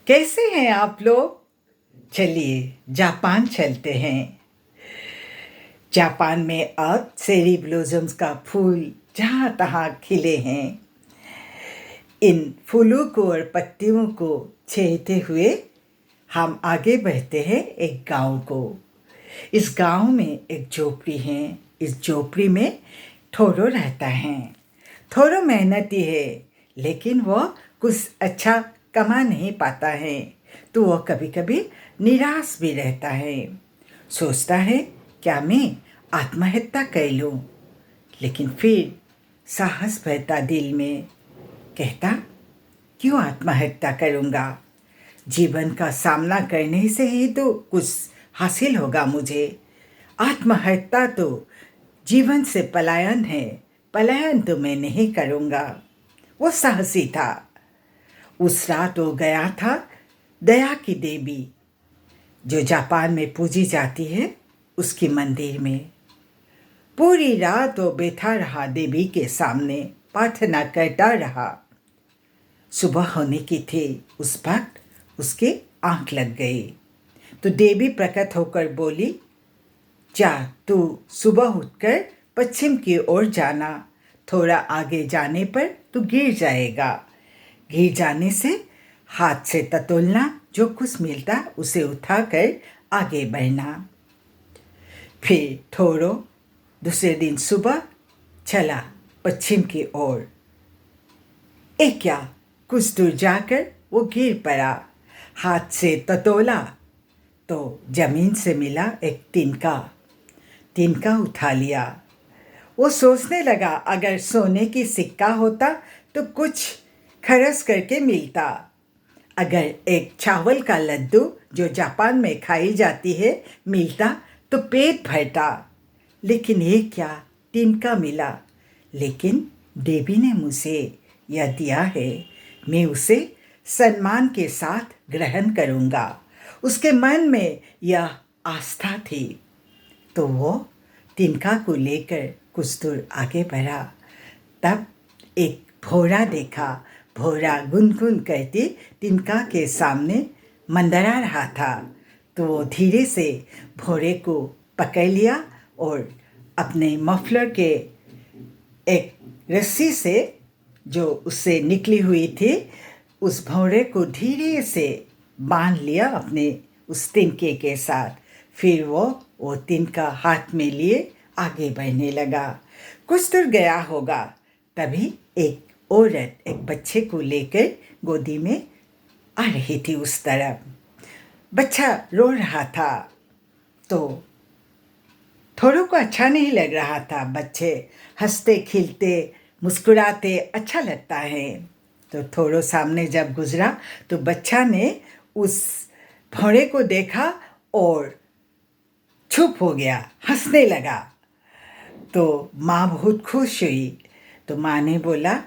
कैसे हैं आप लोग? चलिए जापान चलते हैं। जापान में अब चेरी ब्लॉसम्स का फूल जहाँ तहाँ खिले हैं। इन फूलों को और पत्तियों को छेड़ते हुए हम आगे बढ़ते हैं एक गांव को। इस गांव में एक झोपड़ी है। इस झोपड़ी में थोरो रहता है। थोरो मेहनती है, लेकिन वह कुछ अच्छा कमा नहीं पाता है, तो वह कभी कभी निराश भी रहता है। सोचता है क्या मैं आत्महत्या कर लूं, लेकिन फिर साहस भरता दिल में, कहता क्यों आत्महत्या करूंगा। जीवन का सामना करने से ही तो कुछ हासिल होगा मुझे। आत्महत्या तो जीवन से पलायन है, पलायन तो मैं नहीं करूंगा। वो साहसी था। उस रात वो गया था दया की देवी, जो जापान में पूजी जाती है, उसकी मंदिर में। पूरी रात वो बैठा रहा, देवी के सामने प्रार्थना करता रहा। सुबह होने की थी। उस वक्त उसकी आंख लग गई, तो देवी प्रकट होकर बोली, जा तू सुबह उठकर पश्चिम की ओर जाना। थोड़ा आगे जाने पर तू गिर जाएगा। गिर जाने से हाथ से टटोलना, जो कुछ मिलता उसे उठाकर आगे बढ़ना। फिर थोरो दूसरे दिन सुबह चला पश्चिम की ओर। एक क्या कुछ दूर जाकर वो गिर पड़ा। हाथ से टटोला तो जमीन से मिला एक तिनका। तिनका उठा लिया। वो सोचने लगा, अगर सोने की सिक्का होता तो कुछ खर्च करके मिलता। अगर एक चावल का लड्डू, जो जापान में खाई जाती है, मिलता तो पेट भरता। लेकिन ये क्या, तिनका मिला। लेकिन देवी ने मुझे यह दिया है, मैं उसे सम्मान के साथ ग्रहण करूँगा। उसके मन में यह आस्था थी, तो वो तिनका को लेकर कुछ दूर आगे बढ़ा। तब एक भौरा देखा। भौरा गुनगुन करते तिनका के सामने मंडरा रहा था, तो वो धीरे से भौरे को पकड़ लिया और अपने मफलर के एक रस्सी से, जो उससे निकली हुई थी, उस भौरे को धीरे से बांध लिया अपने उस तिनके के साथ। फिर वो तिनका हाथ में लिए आगे बढ़ने लगा। कुछ दूर गया होगा, तभी एक औरत एक बच्चे को लेकर गोदी में आ रही थी उस तरफ। बच्चा रो रहा था, तो थोड़ों को अच्छा नहीं लग रहा था। बच्चे हंसते खिलते मुस्कुराते अच्छा लगता है। तो थोड़ो सामने जब गुजरा, तो बच्चा ने उस भौरे को देखा और चुप हो गया, हंसने लगा। तो माँ बहुत खुश हुई। तो माँ ने बोला,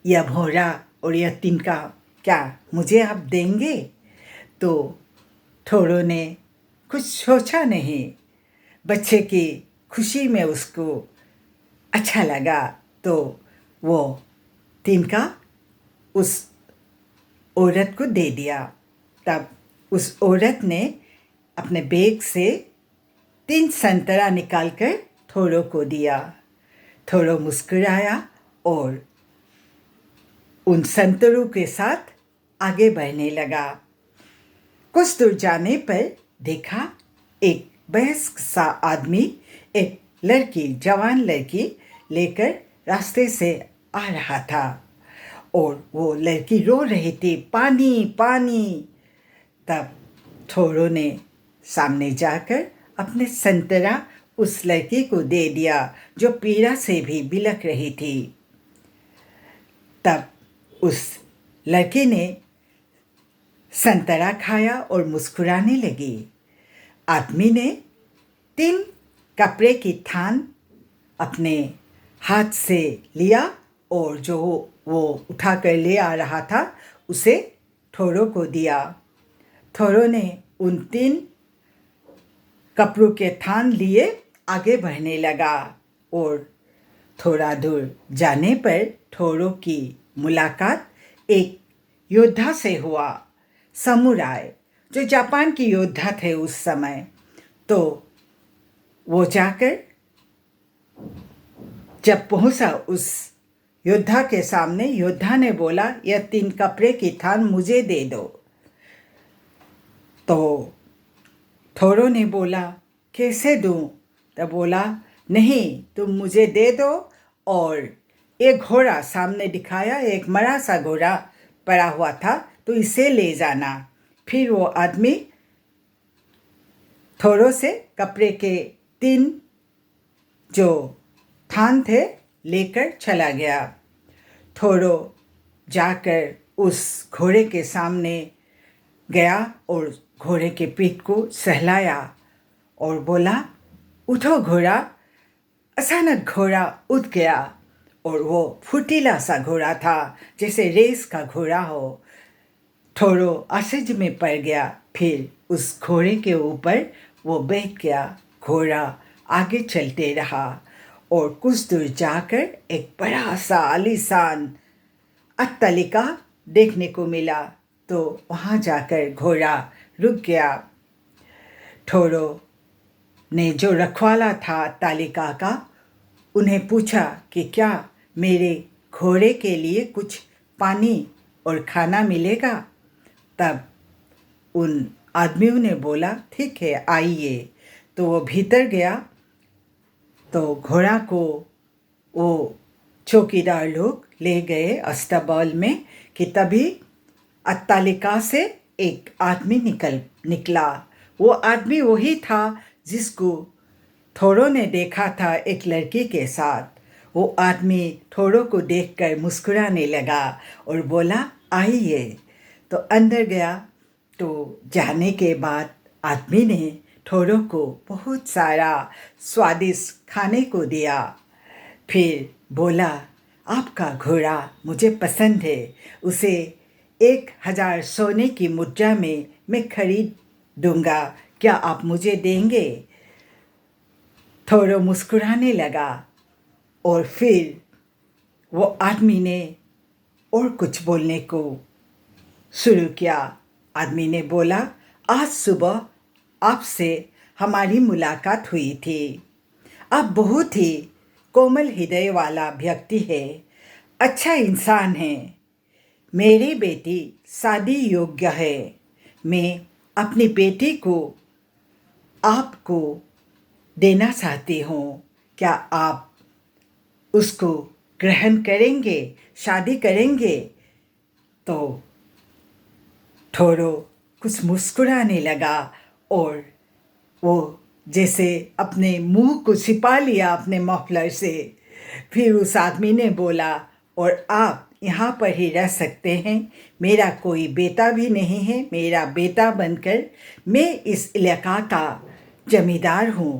यह भौरा और यह तिनका क्या मुझे आप देंगे? तो थोड़ो ने कुछ सोचा नहीं। बच्चे की खुशी में उसको अच्छा लगा, तो वो तिनका उस औरत को दे दिया। तब उस औरत ने अपने बैग से 3 संतरा निकालकर थोड़ो को दिया। थोड़ो मुस्कुराया और उन संतरों के साथ आगे बढ़ने लगा। कुछ दूर जाने पर देखा, एक वयस्क सा आदमी एक लड़की, जवान लड़की लेकर रास्ते से आ रहा था, और वो लड़की रो रही थी, पानी पानी। तब थोड़ो ने सामने जाकर अपने संतरा उस लड़की को दे दिया, जो पीड़ा से भी बिलख रही थी। तब उस लड़की ने संतरा खाया और मुस्कुराने लगी। आदमी ने 3 कपड़े की थान अपने हाथ से लिया, और जो वो उठा कर ले आ रहा था उसे थोड़ो को दिया। थोड़ो ने उन 3 कपड़ों के थान लिए आगे बढ़ने लगा, और थोड़ा दूर जाने पर थोड़ो की मुलाकात एक योद्धा से हुआ। समुराय जो जापान की योद्धा थे उस समय, तो वो जाकर जब पहुंचा उस योद्धा के सामने, योद्धा ने बोला, यह 3 कपड़े की थान मुझे दे दो। तो थोरो ने बोला, कैसे दूं? तो बोला, नहीं, तुम मुझे दे दो। और एक घोड़ा सामने दिखाया, एक मरा सा घोड़ा पड़ा हुआ था, तो इसे ले जाना। फिर वो आदमी थोरो से कपड़े के 3 जो थान थे लेकर चला गया। थोरो जाकर उस घोड़े के सामने गया और घोड़े के पीठ को सहलाया और बोला, उठो घोड़ा। अचानक घोड़ा उठ गया और वो फुर्तीला सा घोड़ा था, जैसे रेस का घोड़ा हो। थोरो आश्चर्य में पड़ गया। फिर उस घोड़े के ऊपर वो बैठ गया। घोड़ा आगे चलते रहा और कुछ दूर जाकर एक बड़ा सा आलीशान अट्टालिका देखने को मिला। तो वहाँ जाकर घोड़ा रुक गया। थोरो ने जो रखवाला था अट्टालिका का, उन्हें पूछा कि क्या मेरे घोड़े के लिए कुछ पानी और खाना मिलेगा? तब उन आदमियों ने बोला, ठीक है, आइए। तो वो भीतर गया। तो घोड़ा को वो चौकीदार लोग ले गए अस्तबल में कि तभी अट्टालिका से एक आदमी निकला। वो आदमी वही था जिसको थोरो ने देखा था एक लड़की के साथ। वो आदमी थोरो को देखकर मुस्कुराने लगा और बोला, आइए। तो अंदर गया। तो जाने के बाद आदमी ने थोरो को बहुत सारा स्वादिष्ट खाने को दिया। फिर बोला, आपका घोड़ा मुझे पसंद है, उसे 1000 सोने की मुद्रा में मैं खरीद दूंगा, क्या आप मुझे देंगे? थोरो मुस्कुराने लगा और फिर वो आदमी ने और कुछ बोलने को शुरू किया। आदमी ने बोला, आज सुबह आपसे हमारी मुलाकात हुई थी। आप बहुत ही कोमल हृदय वाला व्यक्ति है, अच्छा इंसान है। मेरी बेटी शादी योग्य है। मैं अपनी बेटी को आपको देना चाहती हूँ, क्या आप उसको ग्रहण करेंगे, शादी करेंगे? तो थोरो कुछ मुस्कुराने लगा और वो जैसे अपने मुंह को छिपा लिया अपने मफलर से। फिर उस आदमी ने बोला, और आप यहाँ पर ही रह सकते हैं, मेरा कोई बेटा भी नहीं है। मेरा बेटा बनकर मैं इस इलाका का जमींदार हूँ।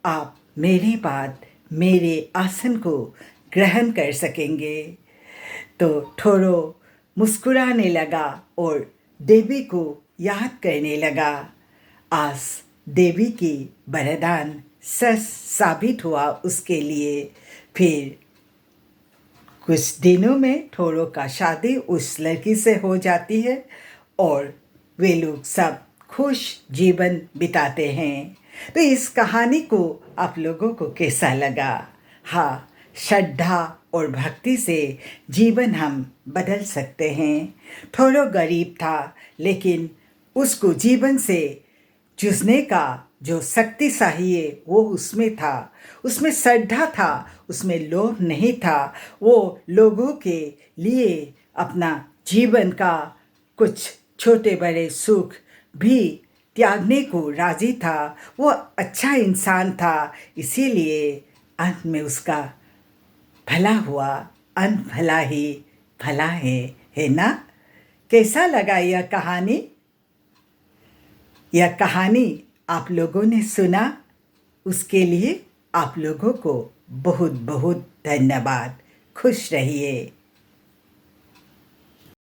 आप मेरे बाद मेरे आसन को ग्रहण कर सकेंगे। तो थोरो मुस्कुराने लगा और देवी को याद करने लगा। आज देवी की वरदान सच साबित हुआ उसके लिए। फिर कुछ दिनों में थोरो का शादी उस लड़की से हो जाती है और वे लोग सब खुश जीवन बिताते हैं। तो इस कहानी को आप लोगों को कैसा लगा? हाँ, श्रद्धा और भक्ति से जीवन हम बदल सकते हैं। थोरो गरीब था, लेकिन उसको जीवन से जूझने का जो शक्ति चाहिए वो उसमें था। उसमें श्रद्धा था, उसमें लोभ नहीं था। वो लोगों के लिए अपना जीवन का कुछ छोटे बड़े सुख भी त्यागने को राजी था। वो अच्छा इंसान था, इसीलिए अंत में उसका भला हुआ। अंत भला ही भला है ना? कैसा लगा यह कहानी? यह कहानी आप लोगों ने सुना, उसके लिए आप लोगों को बहुत बहुत धन्यवाद। खुश रहिए।